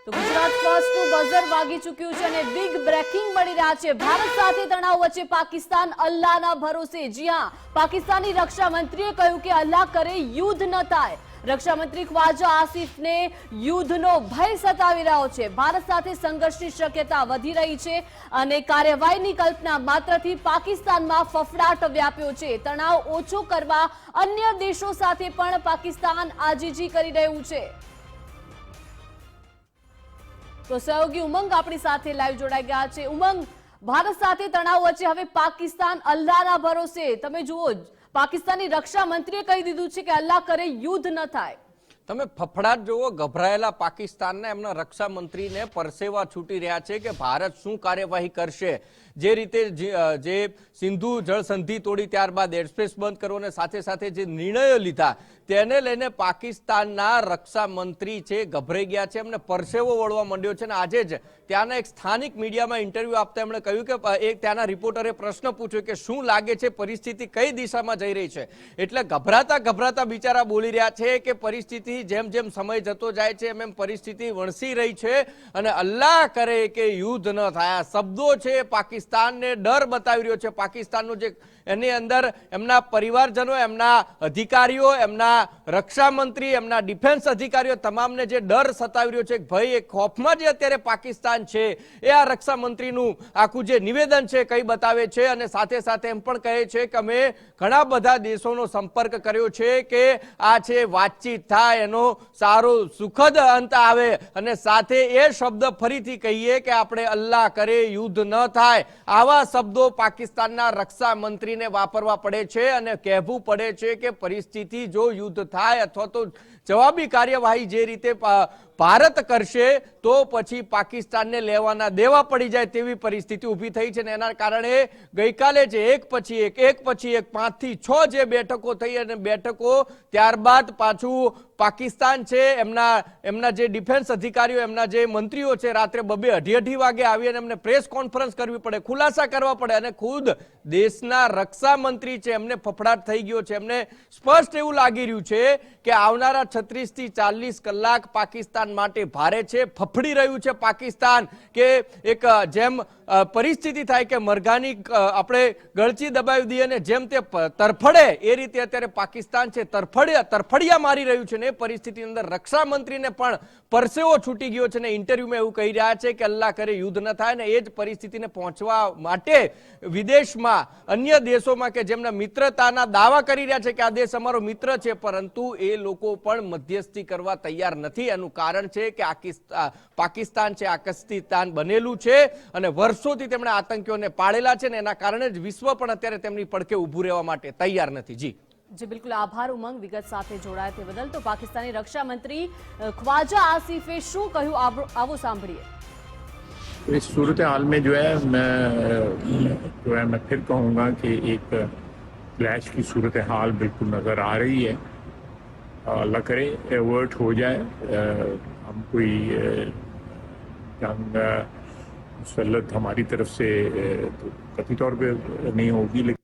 તો ગુજરાત ફર્સ્ટનું બઝર વાગી ચૂક્યું છે અને બિગ બ્રેકિંગ મળી રહ્યા છે। ભારત સાથે તણાવ વચ્ચે પાકિસ્તાન અલ્લાહના ભરોસે। જી હા, પાકિસ્તાની રક્ષા મંત્રીએ કહ્યું કે અલ્લાહ કરે યુદ્ધ ન થાય। રક્ષા મંત્રી ખ્વાજા આસિફને યુદ્ધનો ભય સતાવી રહ્યો છે। ભારત સાથે સંઘર્ષની શક્યતા વધી રહી છે અને કાર્યવાહીની કલ્પના માત્રથી પાકિસ્તાનમાં ફફડાટ વ્યાપ્યો છે। તણાવ ઓછો કરવા અન્ય દેશો સાથે પણ પાકિસ્તાન આજીજી કરી રહ્યું છે। તો સહયોગી ઉમંગ આપણી સાથે લાઈવ જોડાઈ ગયા છે। ઉમંગ, ભારત સાથે તણાવ વચ્ચે હવે પાકિસ્તાન અલ્લાહના ભરોસે। તમે જુઓ, પાકિસ્તાની રક્ષા મંત્રીએ કહી દીધું છે કે અલ્લાહ કરે યુદ્ધ ન થાય। તમે ફફડાટ જોવો, ગભરાયેલા પાકિસ્તાનના એમના રક્ષા મંત્રીને પરસેવા છૂટી રહ્યા છે કે ભારત શું કાર્યવાહી કરશે। જે રીતે જે સિંધુ જળ સંધિ તોડી ત્યારબાદ એરસ્પેસ બંધ કરવો અને સાથે સાથે જે નિર્ણયો લીધા તેને લઈને પાકિસ્તાનના રક્ષા મંત્રી છે ગભરાઈ ગયા છે, એમને પરસેવો વળવા માંડ્યો છે। અને આજે જ ત્યાંના એક સ્થાનિક મીડિયામાં ઇન્ટરવ્યુ આપતા એમણે કહ્યું કે એક ત્યાંના રિપોર્ટરે પ્રશ્ન પૂછ્યો કે શું લાગે છે પરિસ્થિતિ કઈ દિશામાં જઈ રહી છે, એટલે ગભરાતા બિચારા બોલી રહ્યા છે કે પરિસ્થિતિ જેમ જેમ સમય જતો જાય છે એમ પરિસ્થિતિ વણસી રહી છે અને અલ્લાહ કરે કે યુદ્ધ ન થાય। શબ્દો છે પાકિસ્તાનને ડર બતાવી રહ્યો છે। પાકિસ્તાનનું જે એની અંદર એમના પરિવારજનો, એમના અધિકારીઓ, એમના રક્ષા મંત્રી, એમના ડિફેન્સ અધિકારીઓ તમામને જે ડર સતાવી રહ્યો છે, ભય, એક ખોફમાં જે અત્યારે પાકિસ્તાન છે એ આ રક્ષા મંત્રીનું આખું જે નિવેદન છે કઈ બતાવે છે। અને સાથે સાથે એમ પણ કહે છે કે અમે ઘણા બધા દેશોનો સંપર્ક કર્યો છે કે આ છે વાતચીત થાય, એનો સારો સુખદ અંત આવે અને સાથે એ શબ્દ ફરીથી કહીએ કે આપણે અલ્લાહ કરે યુદ્ધ ન થાય। આવા શબ્દો પાકિસ્તાનના રક્ષા મંત્રીને વાપરવા પડે છે અને કહેવું પડે છે કે પરિસ્થિતિ જો યુદ્ધ થાય અથવા તો જવાબી કાર્યવાહી જે રીતે ભારત કરશે તો પછી પાકિસ્તાનને લેવાના દેવા પડી જાય તેવી પરિસ્થિતિ ઊભી થઈ છે। એના કારણે ગઈકાલે જે એક પછી એક 5 થી 6 જે બેઠકો થઈ અને બેઠકો ત્યારબાદ પાછું પાકિસ્તાન છે એમના જે ડિફેન્સ અધિકારીઓ, એમના જે મંત્રીઓ છે રાત્રે 2-2:30 વાગે આવી અને એમને પ્રેસ કોન્ફરન્સ કરવી પડે, ખુલાસા કરવા પડે અને ખુદ દેશના રક્ષા મંત્રી છે એમને ફફડાટ થઈ ગયો છે। એમને સ્પષ્ટ એવું લાગી રહ્યું છે કે આવનારા 36 થી 40 કલાક પાકિસ્તાન માટે ભારે છે। ફફડી રહ્યું છે પાકિસ્તાન કે એક જેમ પરિસ્થિતિ થાય કે મરઘાની આપણે ગળચી દબાવી દઈએ ને જેમ તે તરફડે એ રીતે અત્યારે પાકિસ્તાન છે તરફડિયા મારી રહ્યું છે ને એ પરિસ્થિતિની અંદર રક્ષા મંત્રીને પણ પરસેવો છૂટી ગયો છે ને ઇન્ટરવ્યુમાં એવું કહી રહ્યા છે કે અલ્લાહ કરે યુદ્ધ ન થાય ને એ જ પરિસ્થિતિને પહોંચવા માટે વિદેશમાં અન્ય દેશોમાં કે જેમના મિત્રતાના દાવા કરી રહ્યા છે કે આ દેશ અમારો મિત્ર છે પરંતુ એ લોકો પણ મધ્યસ્થી કરવા તૈયાર નથી। એનું કારણ છે કે પાકિસ્તાન છે આકસ્મિકતાન બનેલું છે અને વર્ષોથી તેમણે આતંકીઓને પાળેલા છે ને એના કારણે જ વિશ્વ પણ અત્યારે તેમની પડખે ઊભું રહેવા માટે તૈયાર નથી। જી બિલકુલ, આભાર ઉમંગ વિગત સાથે જોડાયા તે બદલ। તો પાકિસ્તાની રક્ષા મંત્રી ख्वाजा आसिफे શું કહ્યું આવો સાંભળીએ। इस सूरत हाल में जो है मैं फिर कहूँगा कि एक क्लैश की सूरत हाल बिल्कुल नज़र आ रही है। अल्लाह करे एवर्ट हो जाए, हम कोई जंग मुसल्लत हमारी तरफ से कथित तौर पे नहीं होगी।